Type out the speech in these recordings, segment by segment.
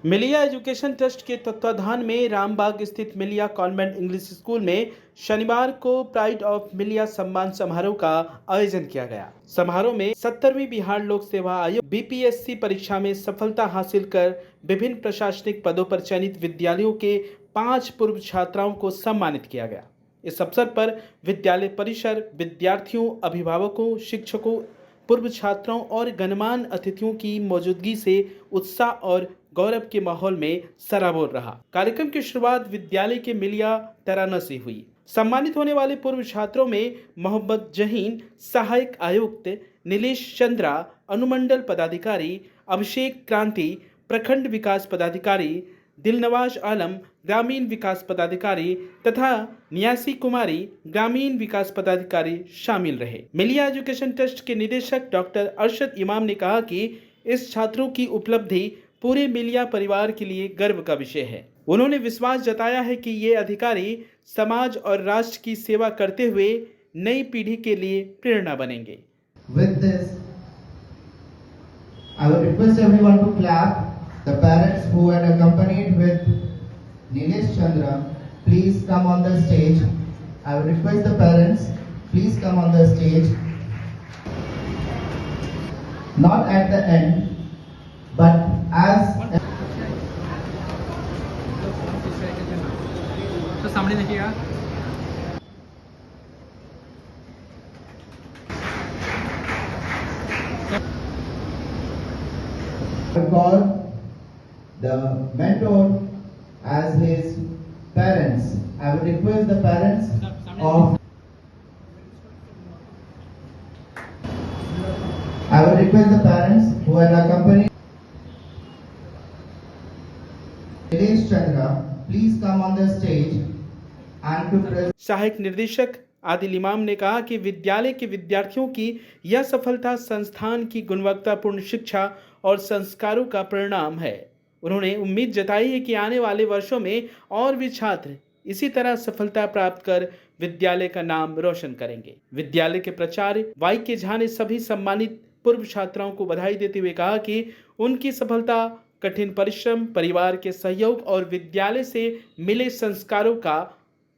मिलिया education trust के तत्वाधान में रामबाग स्थित मिलिया कॉन्वेंट इंग्लिश स्कूल में शनिवार को प्राइड ऑफ मिलिया सम्मान समारोह का आयोजन किया गया। समारोह में 70वीं बिहार लोक सेवा आयोग बीपीएससी परीक्षा में सफलता हासिल कर विभिन्न प्रशासनिक पदों पर चयनित विद्यालयों के 5 पूर्व छात्राओं को सम्मानित किया गया। इस अवसर पर विद्यालय परिसर विद्यार्थियों, अभिभावकों, शिक्षकों, पूर्व छात्रों और गणमान्य अतिथियों की मौजूदगी से उत्साह और गौरव के माहौल में सराबोर रहा। कार्यक्रम की शुरुआत विद्यालय के मिलिया तराना से हुई। सम्मानित होने वाले पूर्व छात्रों में मोहम्मद जहीन, सहायक आयुक्त नीलेश चंद्रा, अनुमंडल पदाधिकारी अभिषेक क्रांति, प्रखंड विकास पदाधिकारी दिलनवाज आलम, ग्रामीण विकास पदाधिकारी तथा नियासी कुमारी, ग्रामीण विकास पदाधिकारी शामिल रहे। मिलिया एजुकेशन ट्रस्ट के निदेशक डॉक्टर अरशद इमाम ने कहा कि इस छात्रों की उपलब्धि पूरे मिलिया परिवार के लिए गर्व का विषय है। उन्होंने विश्वास जताया है कि ये अधिकारी समाज और राष्ट्र की सेवा करते हुए नई पीढ़ी के लिए प्रेरणा बनेंगे। With this, I would request everyone to clap. The parents who had accompanied with Nilesh Chandra, please come on the stage. I would request the parents, please come on the stage. Not at the end, but as तो सामने देखिएगा। call the mentor as his parents. I would request the parents of who had accompanied Nilesh Chandra, please come on the stage and to present. सहायक निर्देशक आदिल इमाम ने कहा कि विद्यालय के विद्यार्थियों की यह सफलता संस्थान की गुणवत्तापूर्ण शिक्षा और संस्कारों का परिणाम है। उन्होंने उम्मीद जताई है कि आने वाले वर्षों में और भी छात्र इसी तरह सफलता प्राप्त कर विद्यालय का नाम रोशन करेंगे। विद्यालय के प्राचार्य वाई के झा ने सभी सम्मानित पूर्व छात्राओं को बधाई देते हुए कहा कि उनकी सफलता कठिन परिश्रम, परिवार के सहयोग और विद्यालय से मिले संस्कारों का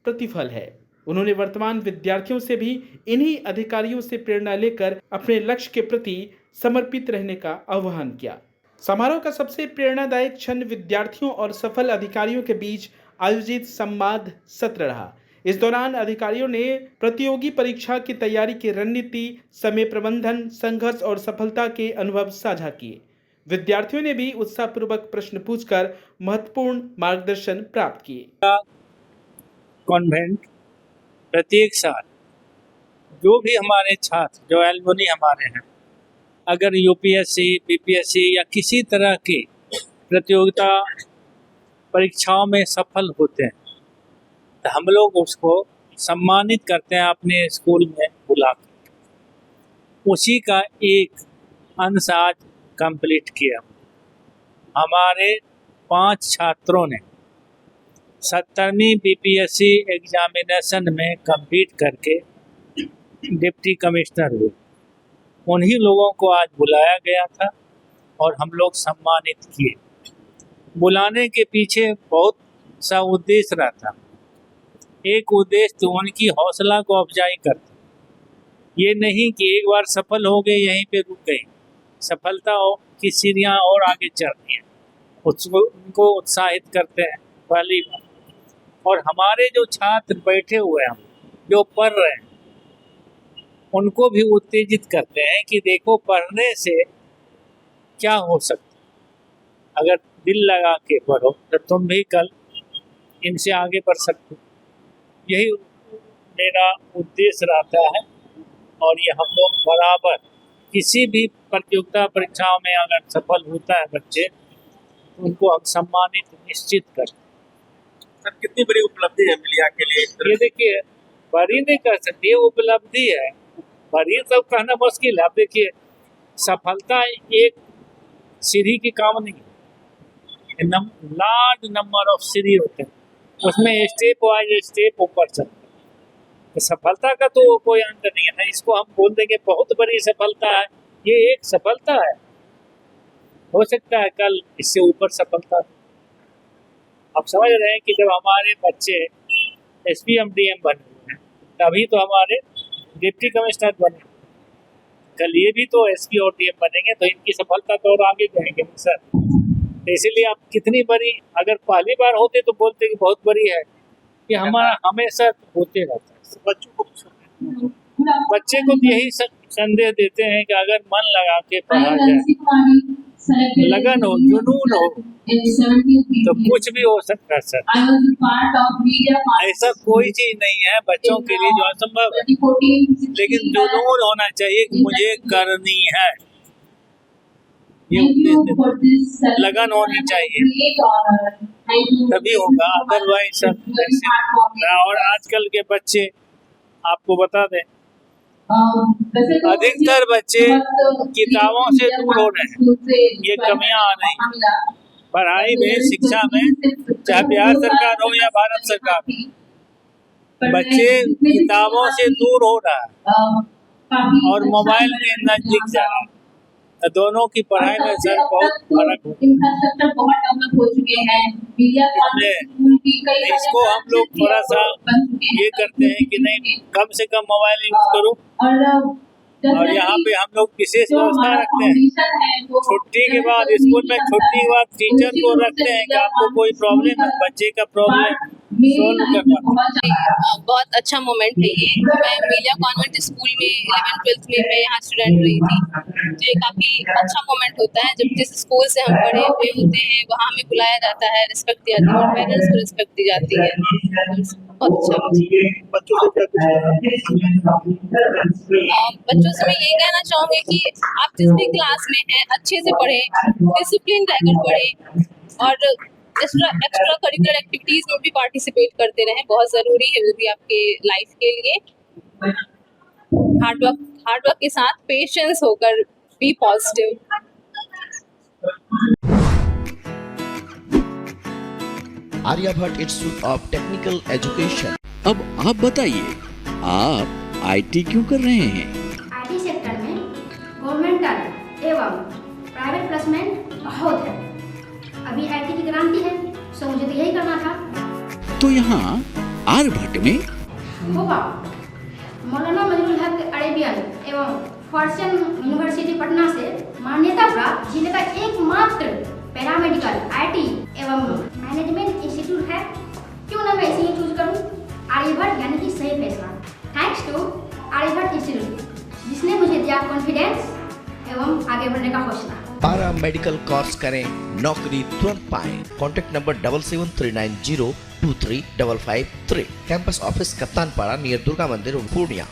प्रतिफल है। उन्होंने वर्तमान विद्यार्थियों से भी इन्हीं अधिकारियों से प्रेरणा लेकर अपने लक्ष्य के प्रति समर्पित रहने का आह्वान किया। समारोह का सबसे प्रेरणादायक क्षण विद्यार्थियों और सफल अधिकारियों के बीच आयोजित संवाद सत्र रहा। इस दौरान अधिकारियों ने प्रतियोगी परीक्षा की तैयारी की रणनीति, समय प्रबंधन, संघर्ष और सफलता के अनुभव साझा किए। विद्यार्थियों ने भी उत्साहपूर्वक प्रश्न पूछकर महत्वपूर्ण मार्गदर्शन प्राप्त किए। कॉन्वेंट प्रत्येक साल जो भी हमारे छात्र जो एल्युमनी हमारे हैं, अगर यूपीएससी, बीपीएससी या किसी तरह की प्रतियोगिता परीक्षाओं में सफल होते हैं तो हम लोग उसको सम्मानित करते हैं अपने स्कूल में बुलाकर। उसी का एक अंश आज कंप्लीट किया। हमारे 5 छात्रों ने 70वीं बीपीएससी एग्जामिनेशन में कम्पीट करके डिप्टी कमिश्नर हुए। उन्हीं लोगों को आज बुलाया गया था और हम लोग सम्मानित किए। बुलाने के पीछे बहुत सा उद्देश्य रहता। एक उद्देश्य तो उनकी हौसला को अफजाई करता, ये नहीं कि एक बार सफल हो गए यहीं पे रुक गए। सफलता की सीढ़ियाँ और आगे चढ़ती हैं, उनको उत्साहित करते हैं पहली बार। और हमारे जो छात्र बैठे हुए हैं, जो पढ़ रहे हैं, उनको भी उत्तेजित करते हैं कि देखो पढ़ने से क्या हो सकता है। अगर दिल लगा के पढ़ो तो तुम भी कल इनसे आगे बढ़ सकते हो। यही मेरा उद्देश्य रहता है। और ये हम लोग बराबर किसी भी प्रतियोगिता परीक्षाओं में अगर सफल होता है बच्चे, तो उनको हम सम्मानित निश्चित करते हैं। सर, कितनी बड़ी उपलब्धि है मिलिया के लिए? ये देखिए, बड़ी नहीं कर सकती, ये उपलब्धि है। बड़ी सब कहना मुश्किल है। आप देखिए, सफलता एक सीढ़ी की काम नहीं है। लार्ज नंबर ऑफ सीढ़ी होते हैं, उसमें स्टेप वाइज स्टेप ऊपर चलते हैं। तो सफलता का तो कोई अंत नहीं है ना। इसको हम बोल देंगे बहुत बड़ी सफलता है, ये एक सफलता है। हो सकता है कल इससे ऊपर सफलता हो। आप समझ रहे हैं कि जब हमारे बच्चे SPM DM बने हुए हैं तभी तो हमारे डिप्टी कमिश्नर बने, कल ये भी तो SP और DM बनेंगे तो इनकी सफलता तो और आगे जाएंगे ना सर। तो इसीलिए आप कितनी बड़ी, अगर पहली बार होते तो बोलते कि बहुत बड़ी है, कि हमारा हमेशा होते रहता है। बच्चे को यही संदेश देते हैं कि अगर मन लगा के पढ़ा जाए, लगन हो, जुनून हो, तो कुछ भी हो सकता है सर। ऐसा कोई चीज नहीं है बच्चों के लिए जो असंभव है, लेकिन जुनून होना चाहिए कि मुझे करनी है, ये लगन होनी चाहिए, तभी होगा, अदरवाइज सब ऐसे। और आजकल के बच्चे आपको बता दें, अधिकतर बच्चे किताबों से दूर हो रहे हैं, ये कमियां आ रही हैं पढ़ाई में, शिक्षा में, चाहे बिहार सरकार हो या भारत सरकार, बच्चे किताबों से दूर हो रहा है और मोबाइल के नजदीक जा रहा है। दोनों की पढ़ाई में सर बहुत फर्क हो, इसको हम लोग थोड़ा सा ये करते हैं कि नहीं, कम से कम मोबाइल यूज करो। और यहाँ पे हम लोग विशेष व्यवस्था रखते हैं, छुट्टी के बाद, स्कूल में छुट्टी के बाद टीचर को रखते हैं कि आपको कोई प्रॉब्लम है, बच्चे का प्रॉब्लम सोल्व करना। बहुत अच्छा मोमेंट है ये। मैं मिलिया कॉन्वेंट स्कूल में 11th-12th में मैं यहाँ स्टूडेंट रही थी, तो ये काफ़ी अच्छा मोमेंट होता है जब जिस स्कूल से हम पढ़े हुए होते हैं वहाँ हमें बुलाया जाता है, रिस्पेक्ट दी जाती है और पेरेंट्स को रिस्पेक्ट दी जाती है। बहुत अच्छा। बच्चों से मैं ये कहना चाहूँगी कि आप जिस भी क्लास में हैं अच्छे से पढ़ें, डिसिप्लिन रहकर पढ़ें और एक्स्ट्रा करिकुलर एक्टिविटीज में भी पार्टिसिपेट करते रहें, बहुत ज़रूरी है वो भी आपके लाइफ के लिए। हार्ड वर्क के साथ पेशेंस होकर be positive. Aryabhatta institute of technical education. अब आप बताइए, आप IT क्यों कर रहे हैं? IT सेक्टर में गवर्नमेंटल एवं प्राइवेट प्लेसमेंट बहुत है। अभी IT की क्रांति है, सो मुझे तो यही करना था। तो यहाँ आर्यभट्ट में होगा मौलाना मजरूल हक अरेबियन एवं फॉर्च्यून यूनिवर्सिटी पटना से मान्यता प्राप्त जिले का एकमात्र पैरामेडिकल IT एवं मैनेजमेंट इंस्टीट्यूट है। क्यों ना मैं इसे ही चूज करूं? आर्यभट्ट यानी कि सही फैसला। थैंक्स टू आर्यभट्ट इंस्टीट्यूट जिसने मुझे दिया कॉन्फिडेंस एवं आगे बढ़ने का हौसला। पारा मेडिकल कोर्स करें, नौकरी तुरंत पाएं। Contact number 7739023553। Campus office Kaptanpara near Durga मंदिर पूर्णिया।